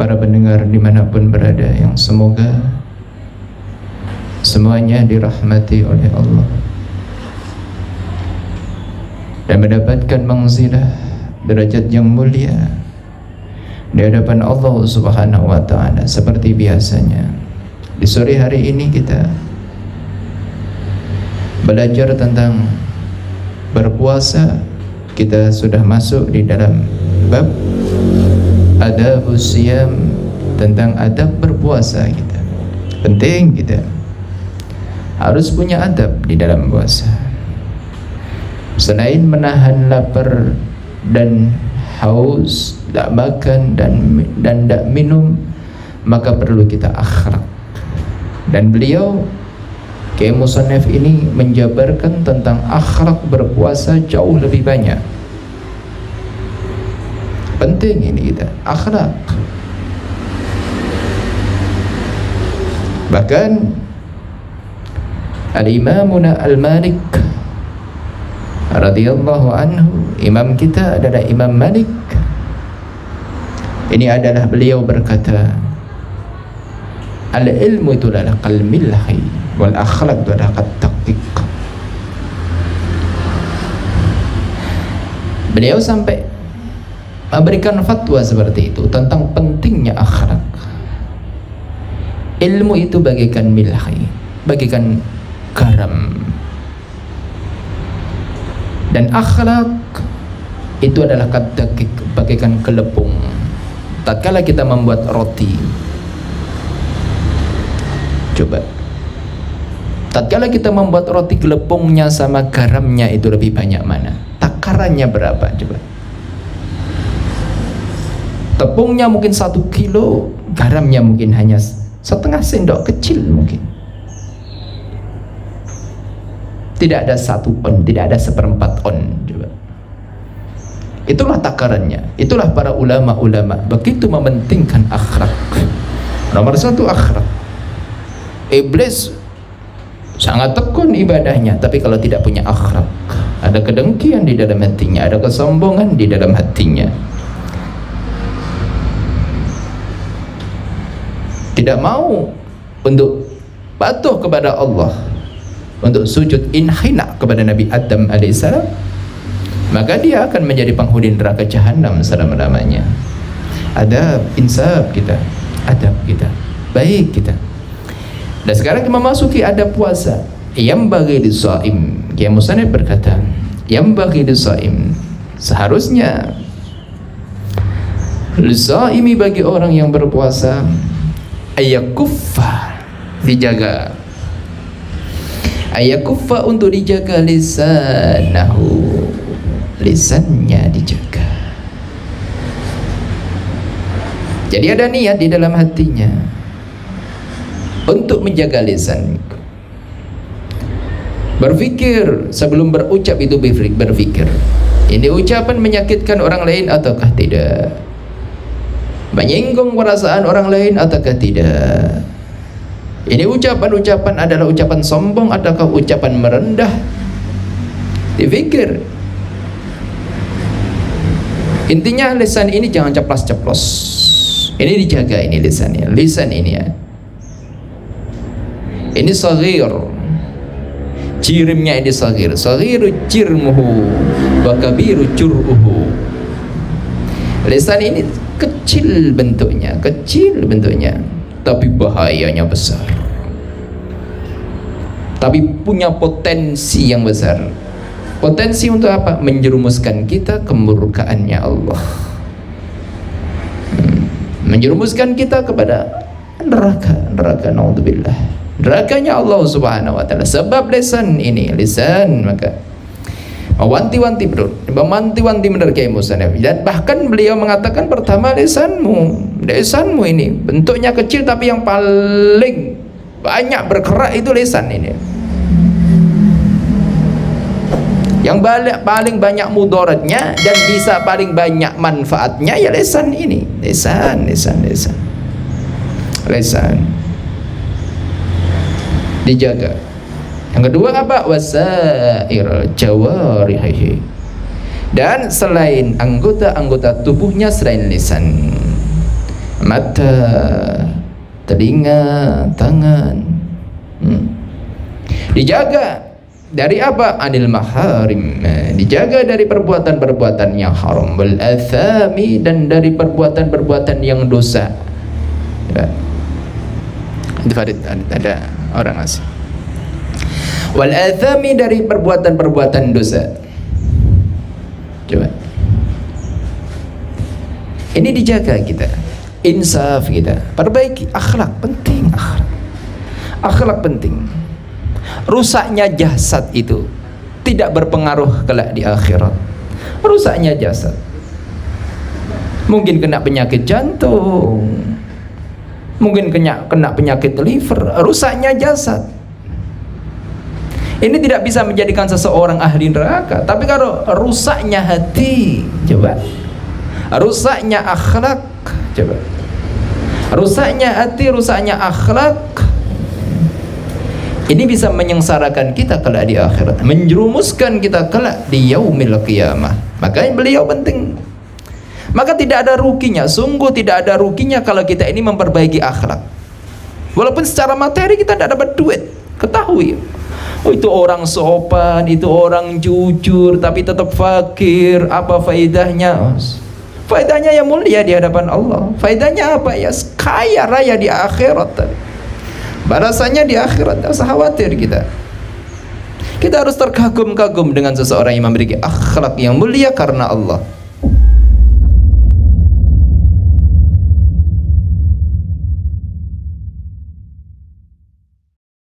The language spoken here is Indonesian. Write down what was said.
para pendengar dimanapun berada, yang semoga semuanya dirahmati oleh Allah dan mendapatkan manzilah derajat yang mulia di hadapan Allah Subhanahu wa Ta'ala. Seperti biasanya, di sore hari ini kita belajar tentang berpuasa. Kita sudah masuk di dalam bab adabus siyam, tentang adab berpuasa. Kita penting, kita harus punya adab di dalam puasa. Selain menahan lapar dan haus, tidak makan dan tidak minum, maka perlu kita akhlak. Dan beliau Kiai Musannaf ini menjabarkan tentang akhlak berpuasa jauh lebih banyak. Penting ini kita akhlak. Bahkan Al-Imamuna Al-Malik radhiyallahu anhu, imam kita adalah Imam Malik. Ini adalah beliau berkata, al-ilmu itu adalah qalmillahi wal akhlaq itu adalah at-taqiq. Beliau sampai memberikan fatwa seperti itu tentang pentingnya akhlak. Ilmu itu bagaikan milhi, bagaikan garam, dan akhlak itu adalah at-taqiq, bagaikan gelepung. Tatkala kita membuat roti, coba, tatkala kita membuat roti, gelepungnya sama garamnya itu lebih banyak mana? Takarannya berapa? Coba. Tepungnya mungkin 1 kilo, garamnya mungkin hanya setengah sendok kecil mungkin. Tidak ada 1 on, tidak ada 1/4 on. Coba. Itulah takarannya. Itulah para ulama-ulama begitu mementingkan akhlak. Nomor 1 akhlak. Iblis sangat tekun ibadahnya, tapi kalau tidak punya akhlak, ada kedengkian di dalam hatinya, ada kesombongan di dalam hatinya, tidak mau untuk patuh kepada Allah, untuk sujud inhina kepada Nabi Adam alaihissalam, maka dia akan menjadi penghuni neraka jahanam selama-lamanya. Ada insaf kita, adab kita, baik kita. Dan sekarang kita memasuki adab puasa. Yang bagi lisaim, Kiai Musannaf berkata, yang bagi lisaim, seharusnya lisaimi, bagi orang yang berpuasa, ayakuffa, dijaga, ayakuffa, untuk dijaga lisanahu, lisannya dijaga. Jadi ada niat di dalam hatinya untuk menjaga lisan. Berpikir sebelum berucap itu, berpikir ini ucapan menyakitkan orang lain ataukah tidak, menyinggung perasaan orang lain ataukah tidak, ini ucapan-ucapan adalah ucapan sombong ataukah ucapan merendah. Dipikir. Intinya lisan ini jangan ceplas-ceplos. Ini dijaga, ini lisannya. Lisan ini ya, ini saghir, jirimnya ini saghir. Saghiru jirmuhu wa kabiru jur'uhu. Lisan ini kecil bentuknya, tapi bahayanya besar, tapi punya potensi yang besar. Potensi untuk apa? Menjerumuskan kita ke murkaannya Allah, menjerumuskan kita kepada neraka, naudzubillah, nerakanya Allah Subhanahu wa Ta'ala. Sebab lisan ini, lisan, maka mewanti-wanti benar Kiai Musannaf. Dan bahkan beliau mengatakan, pertama lisanmu ini bentuknya kecil, tapi yang paling banyak bergerak itu lisan ini. Yang paling banyak mudaratnya dan bisa paling banyak manfaatnya ya lisan ini. Lisan dijaga. Yang kedua apa? Wasair jawarihi. Dan selain anggota-anggota tubuhnya, selain lisan, mata, telinga, tangan. Dijaga dari apa? Anil maharim, dijaga dari perbuatan-perbuatan yang haram, wal athami, dan dari perbuatan-perbuatan yang dosa. Ya. Farid, ada orang asing. Wal athami, dari perbuatan-perbuatan dosa. Coba. Ini dijaga kita, insaf kita, perbaiki akhlak, penting akhlak. Akhlak penting. Rusaknya jasad itu tidak berpengaruh kelak di akhirat. Rusaknya jasad, mungkin kena penyakit jantung, mungkin kena penyakit liver. Rusaknya jasad ini tidak bisa menjadikan seseorang ahli neraka. Tapi kalau rusaknya hati, coba, rusaknya akhlak, coba, rusaknya hati, rusaknya akhlak, ini bisa menyengsarakan kita kelak di akhirat, menjerumuskan kita kelak di yaumil qiyamah. Makanya beliau penting. Maka tidak ada ruginya, sungguh tidak ada ruginya kalau kita ini memperbaiki akhlak. Walaupun secara materi kita tidak dapat duit, ketahui, oh itu orang sopan, itu orang jujur, tapi tetap fakir. Apa faedahnya? Faedahnya yang mulia di hadapan Allah. Faedahnya apa? Ya kaya raya di akhirat. Balasannya di akhirat. Tidak usah khawatir kita. Kita harus terkagum-kagum dengan seseorang yang memiliki akhlak yang mulia karena Allah.